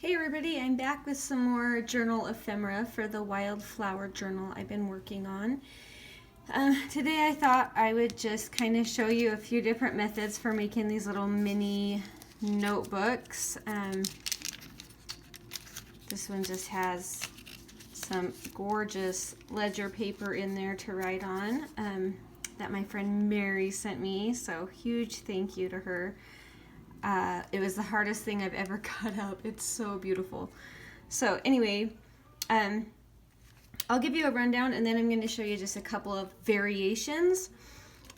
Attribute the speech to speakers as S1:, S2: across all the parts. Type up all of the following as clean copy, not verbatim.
S1: Hey everybody, I'm back with some more journal ephemera for the Wildflower journal I've been working on. Today I thought I would just kind of show you a few different methods for making these little mini notebooks. This one just has some gorgeous ledger paper in there to write on that my friend Mary sent me, so huge thank you to her. It was the hardest thing I've ever cut up. It's so beautiful. So anyway, I'll give you a rundown and then I'm going to show you just a couple of variations.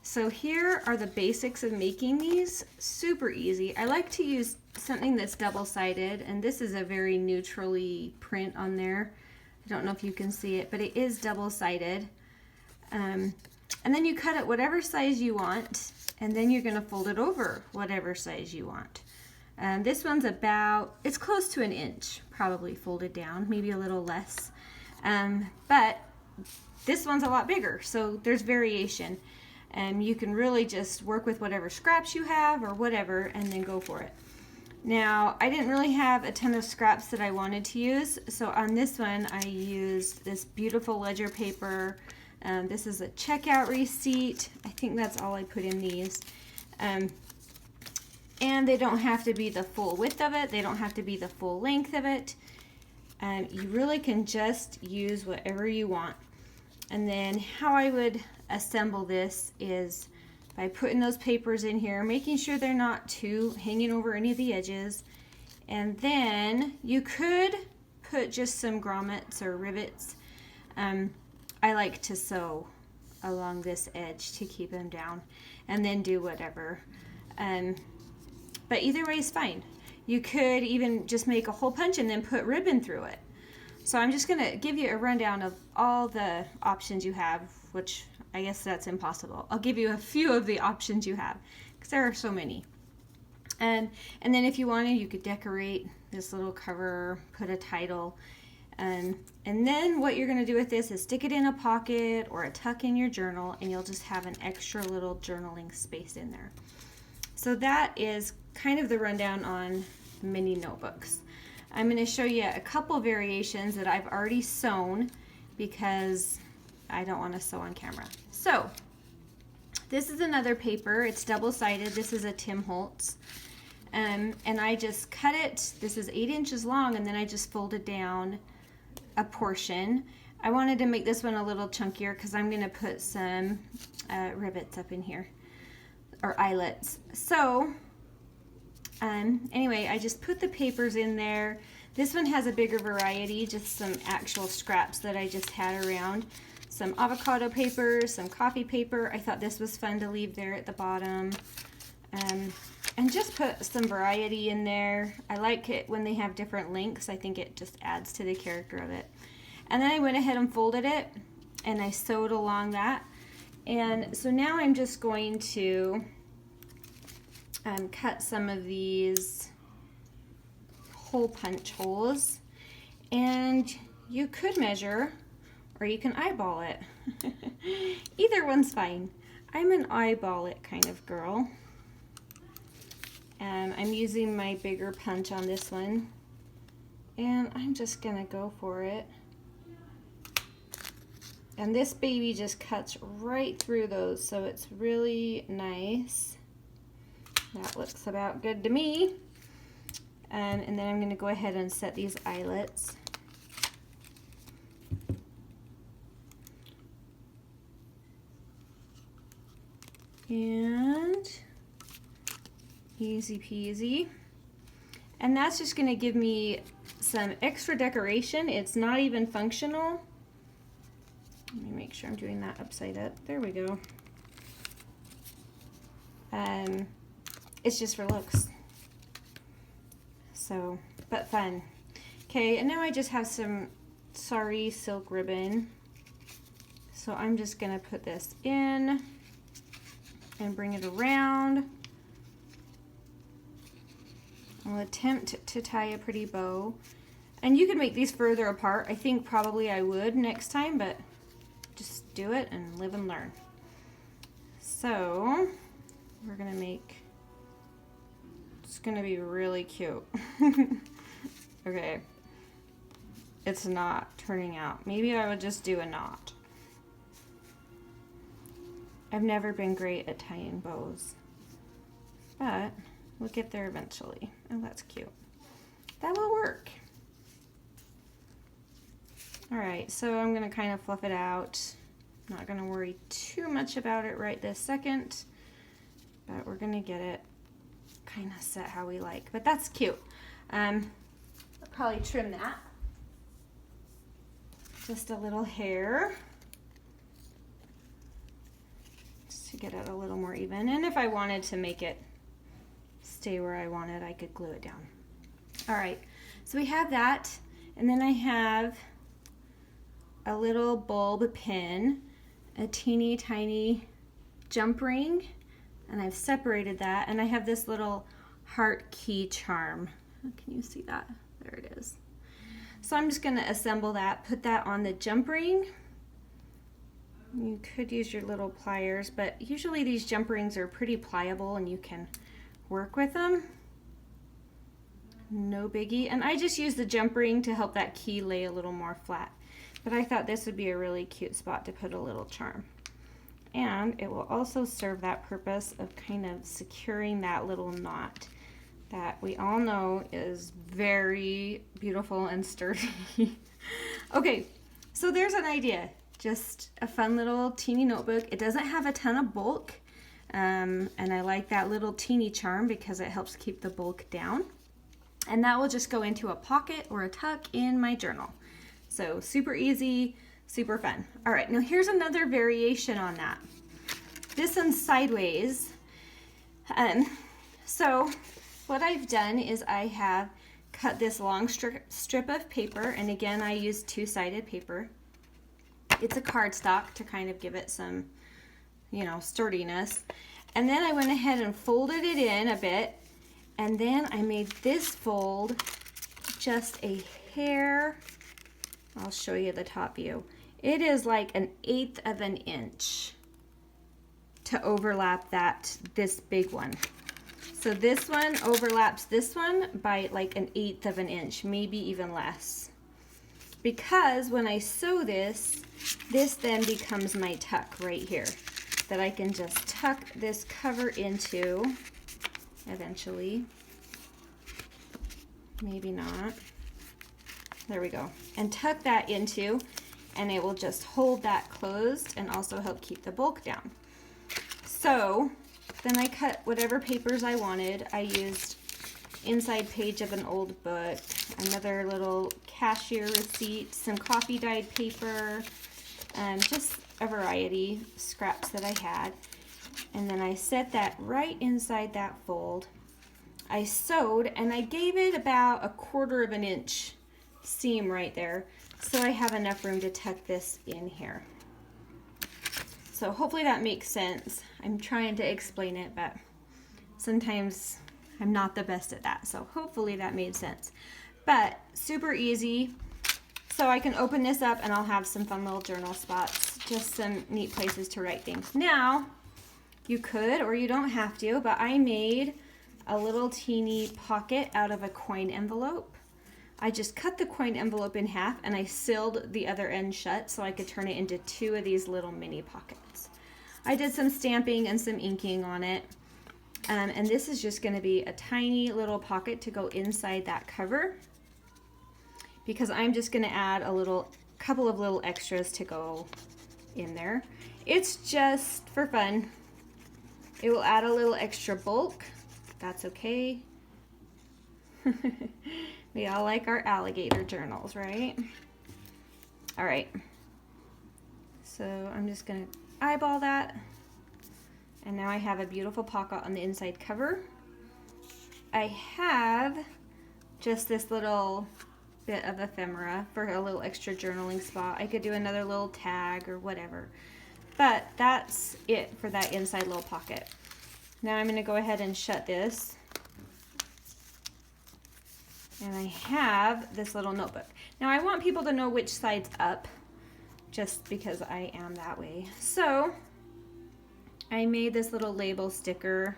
S1: So here are the basics of making these. Super easy. I like to use something that's double-sided, and this is a very neutrally print on there. I don't know if you can see it, but it is double-sided. And then you cut it whatever size you want, and then you're going to fold it over whatever size you want. This one's it's close to 1 inch, probably folded down, maybe a little less. But this one's a lot bigger, so there's variation. You can really just work with whatever scraps you have or whatever, and then go for it. Now, I didn't really have a ton of scraps that I wanted to use, so on this one I used this beautiful ledger paper. This is a checkout receipt. I think that's all I put in these. And they don't have to be the full width of it. They don't have to be the full length of it. You really can just use whatever you want. And then how I would assemble this is by putting those papers in here, making sure they're not too hanging over any of the edges. And then you could put just some grommets or rivets. I like to sew along this edge to keep them down, and then do whatever. But either way is fine. You could even just make a hole punch and then put ribbon through it. So I'm just going to give you a rundown of all the options you have, which I guess that's impossible. I'll give you a few of the options you have, because there are so many. And then if you wanted, you could decorate this little cover, put a title. And then what you're going to do with this is stick it in a pocket or a tuck in your journal, and you'll just have an extra little journaling space in there. So that is kind of the rundown on mini notebooks. I'm going to show you a couple variations that I've already sewn because I don't want to sew on camera. So this is another paper. It's double-sided. This is a Tim Holtz. And I just cut it. This is 8 inches long, and then I just folded down a portion. I wanted to make this one a little chunkier because I'm going to put some rivets up in here, or eyelets. So anyway, I just put the papers in there. This one has a bigger variety, just some actual scraps that I just had around. Some avocado paper, some coffee paper. I thought this was fun to leave there at the bottom. And just put some variety in there. I like it when they have different lengths. I think it just adds to the character of it. And then I went ahead and folded it, and I sewed along that. And so now I'm just going to cut some of these hole punch holes. And you could measure, or you can eyeball it. Either one's fine. I'm an eyeball it kind of girl. I'm using my bigger punch on this one, and I'm just gonna go for it. And this baby just cuts right through those, so it's really nice. That looks about good to me. And then I'm gonna go ahead and set these eyelets. And easy peasy. And that's just going to give me some extra decoration. It's not even functional. Let me make sure I'm doing that upside up. There we go. It's just for looks. So, but fun. Okay, and now I just have some sari silk ribbon. So I'm just going to put this in and bring it around. I'll attempt to tie a pretty bow. And you can make these further apart. I think probably I would next time, but just do it and live and learn. So we're gonna make, it's gonna be really cute. Okay. It's not turning out. Maybe I would just do a knot. I've never been great at tying bows, but we'll get there eventually. Oh, that's cute. That will work. All right, so I'm gonna kind of fluff it out. Not gonna worry too much about it right this second, but we're gonna get it kind of set how we like. But that's cute. I'll probably trim that. Just a little hair. Just to get it a little more even. And if I wanted to make it stay where I wanted, I could glue it down. All right, so we have that. And then I have a little bulb pin, a teeny tiny jump ring, and I've separated that, and I have this little heart key charm. Can you see that? There it is. So I'm just gonna assemble that, put that on the jump ring. You could use your little pliers, but usually these jump rings are pretty pliable and you can work with them. No biggie. And I just use the jump ring to help that key lay a little more flat. But I thought this would be a really cute spot to put a little charm. And it will also serve that purpose of kind of securing that little knot that we all know is very beautiful and sturdy. Okay, so there's an idea. Just a fun little teeny notebook. It doesn't have a ton of bulk, and I like that little teeny charm because it helps keep the bulk down. And that will just go into a pocket or a tuck in my journal. So super easy, super fun. All right, now here's another variation on that. This one's sideways. So what I've done is I have cut this long strip of paper, and again, I use two-sided paper. It's a cardstock to kind of give it some, you know, sturdiness. And then I went ahead and folded it in a bit, and then I made this fold just a hair. I'll show you the top view. It is like 1/8 of an inch to overlap this big one. So this one overlaps this one by like 1/8 of an inch, maybe even less. Because when I sew this then becomes my tuck right here that I can just tuck this cover into eventually. Maybe not. There we go. And tuck that into, and it will just hold that closed and also help keep the bulk down. So then I cut whatever papers I wanted. I used inside page of an old book, another little cashier receipt, some coffee dyed paper, just a variety of scraps that I had. And then I set that right inside that fold. I sewed, and I gave it about 1/4 of an inch seam right there, so I have enough room to tuck this in here. So hopefully that makes sense. I'm trying to explain it, but sometimes I'm not the best at that, so hopefully that made sense. But super easy. So I can open this up and I'll have some fun little journal spots, just some neat places to write things. Now, you could or you don't have to, but I made a little teeny pocket out of a coin envelope. I just cut the coin envelope in half and I sealed the other end shut so I could turn it into 2 of these little mini pockets. I did some stamping and some inking on it. And this is just going to be a tiny little pocket to go inside that cover, because I'm just going to add a couple of little extras to go in there. It's just for fun. It will add a little extra bulk. That's okay. We all like our alligator journals, right? All right. So I'm just going to eyeball that. And now I have a beautiful pocket on the inside cover. I have just this little bit of ephemera for a little extra journaling spot. I could do another little tag or whatever. But that's it for that inside little pocket. Now I'm going to go ahead and shut this. And I have this little notebook. Now I want people to know which side's up, just because I am that way. So I made this little label sticker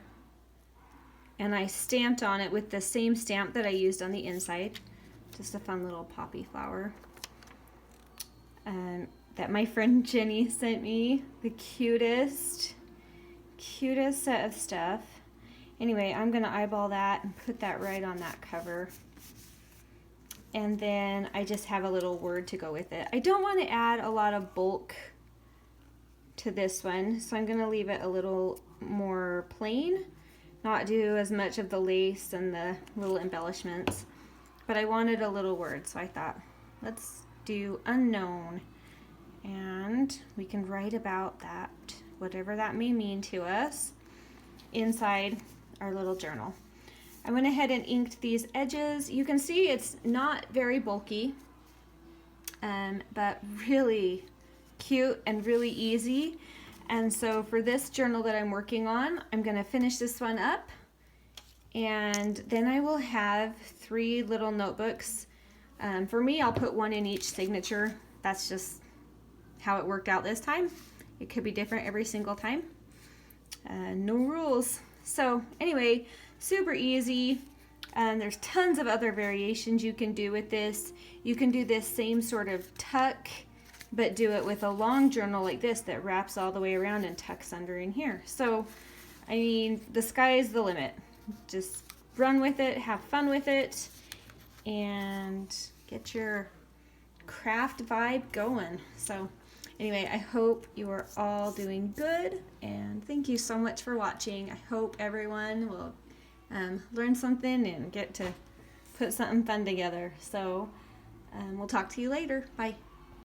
S1: and I stamped on it with the same stamp that I used on the inside. Just a fun little poppy flower that my friend Jenny sent me. The cutest set of stuff. Anyway, I'm gonna eyeball that and put that right on that cover. And then I just have a little word to go with it. I don't want to add a lot of bulk to this one, so I'm gonna leave it a little more plain, not do as much of the lace and the little embellishments. But I wanted a little word, so I thought, let's do unknown. And we can write about that, whatever that may mean to us, inside our little journal. I went ahead and inked these edges. You can see it's not very bulky, but really cute and really easy. And so for this journal that I'm working on, I'm gonna finish this one up, and then I will have 3 little notebooks. For me, I'll put 1 in each signature. That's just how it worked out this time. It could be different every single time. No rules. So anyway, super easy. There's tons of other variations you can do with this. You can do this same sort of tuck, but do it with a long journal like this that wraps all the way around and tucks under in here. So, I mean, the sky is the limit. Just run with it, have fun with it, and get your craft vibe going. So anyway, I hope you are all doing good, and thank you so much for watching. I hope everyone will learn something and get to put something fun together. So we'll talk to you later. Bye.